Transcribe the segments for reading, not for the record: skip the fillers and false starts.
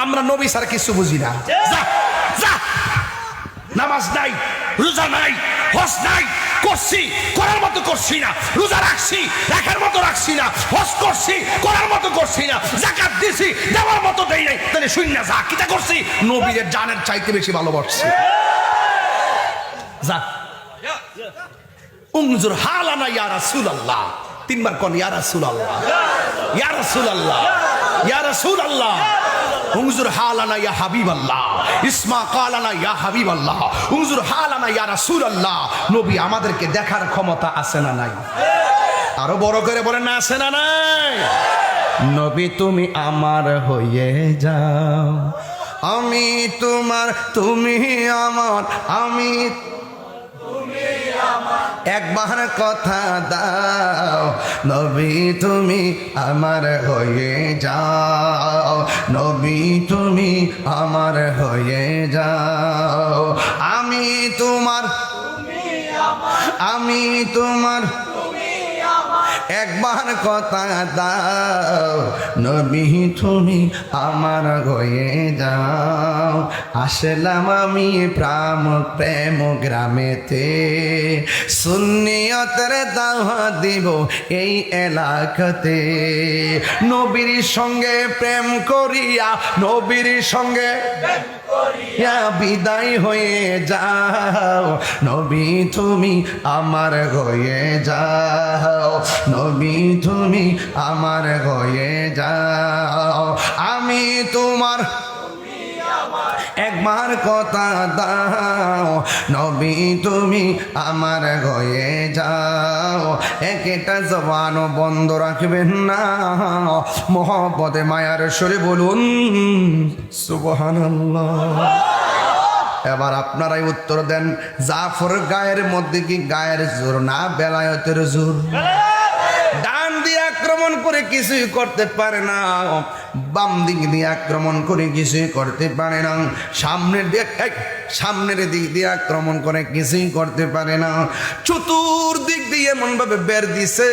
আমরা নবী ছাড়া কিছু বুঝি না। যা যা, নামাজ নাই, রোজা নাই, হজ নাই, করছি করার মতো করছি না, রোজা রাখছি রাখার মতো রাখছি না, হজ করছি করার মতো করছি না, যাকাত দিছি দেওয়ার মতো দেই নাই, তাহলে শূন্য যা কিটা করছি নবীর জানের চাইতে বেশি ভালোবাসছি। যা উনজুর হালানা ইয়া রাসূলুল্লাহ, তিনবার কোন ইয়া রাসূলুল্লাহ, ইয়া রাসূলুল্লাহ, ইয়া রাসূলুল্লাহ, উনজুর হালানা ইয়া হাবিবাল্লাহ, ইসমা কালানা ইয়া হাবিবাল্লাহ, উনজুর হালানা ইয়া রাসূলুল্লাহ। নবী আমাদেরকে দেখার ক্ষমতা আছে না নাই? আরো বড় করে বলেন না, আছে না নাই? নবী তুমি আমার হয়ে যাও, আমি তোমার, তুমি আমার, আমি একবার কথা দাও, নবী তুমি আমার হয়ে যাও, নবী তুমি আমার হয়ে যাও, আমি তোমার, আমি তোমার, একবার কথা দাও, নবী তুমি আমার হয়ে যাও। আসলাম আমি প্রেম গ্রামেতে, সুন্নিয়তের দাওয়াত দিব এই এলাকাতে, নবীর সঙ্গে প্রেম করিয়া, নবীর সঙ্গে বিদায় হয়ে যাও, নবী তুমি আমার হয়ে যাও, নবী তুমি আমার হয়ে যাও, আমি তোমার, একবার কথা দাও, নবী তুমি আমার হয়ে যাও। একটা জবান বন্ধ রাখবেন না, মোহব্বতে মায়ার সুরে বলুন সুবহানাল্লাহ। এবার আপনারাই উত্তর দেন, জাফর গায়ের মধ্যে কি গায়ের জোর না বেলায়েতের জোর? ডান দিয়ে আক্রমণ করে কিছুই করতে পারে না, বাম দিক দিয়ে আক্রমণ করে কিছুই করতে পারে না, সামনের দিক দিয়ে আক্রমণ করে কিছুই করতে পারে না, চতুর্দিক দিয়ে এমন ভাবে বের দিছে,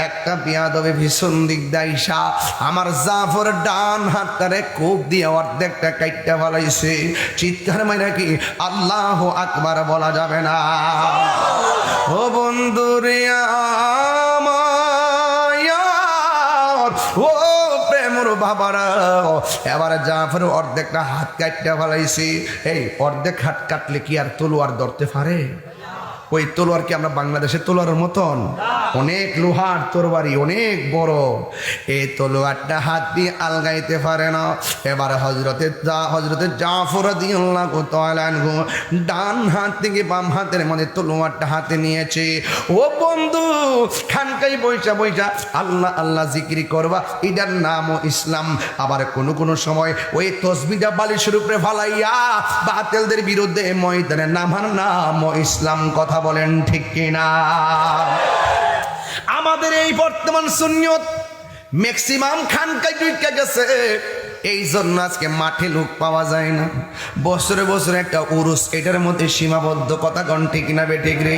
একটা বিয়াদবে ভীষণ দিক দাইসা আমার জাফর ডান হাতটারে কোপ দিয়ে অর্ধেকটা কাইটটা ফেলাইছে। চিৎকার মাইরা কি আল্লাহু আকবার বলা যাবে না? ও বন্ধুরে আমার, ও প্রেমর বাবারা, এবার জাফর অর্ধেকটা হাত কাটতে ফেলাইছি। এই অর্ধেক হাত কাটলে কি আর তলোয়ার ধরতে পারে? ওই তলোয়ার কি আমরা বাংলাদেশের তলোয়ারের মতন? অনেক লোহার তরবারি, অনেক বড়। এই তলোয়ারটা হাত দিয়ে আলগাইতে পারে না। এবার হজরতে জাফর রাদিয়াল্লাহু তাআলা আনহু ডান হাত থেকে বাম হাতের মধ্যে তলোয়ারটা হাতে নিয়েছে। ও বন্ধু, খানকাই বইসা বইসা আল্লাহ আল্লাহ জিকির করবা, এটার নামও ইসলাম। আবার কোনো সময় ওই তসবিহটা বালিশের উপরে ফালাইয়া বাতিলদের বিরুদ্ধে ময়দানে নামার নামও ইসলাম। কথা বলেন ঠিক কিনা? আমাদের এই বর্তমান সুন্নিয়ত ম্যাক্সিমাম খানকায় ঢুকে গেছে, এই জন্য আজকে মাঠে লোক পাওয়া যায় না। বছরে বছরে একটা উরুস, এটার মধ্যে সীমাবদ্ধ। কথা কোন ঠিক না বেঠিক রে?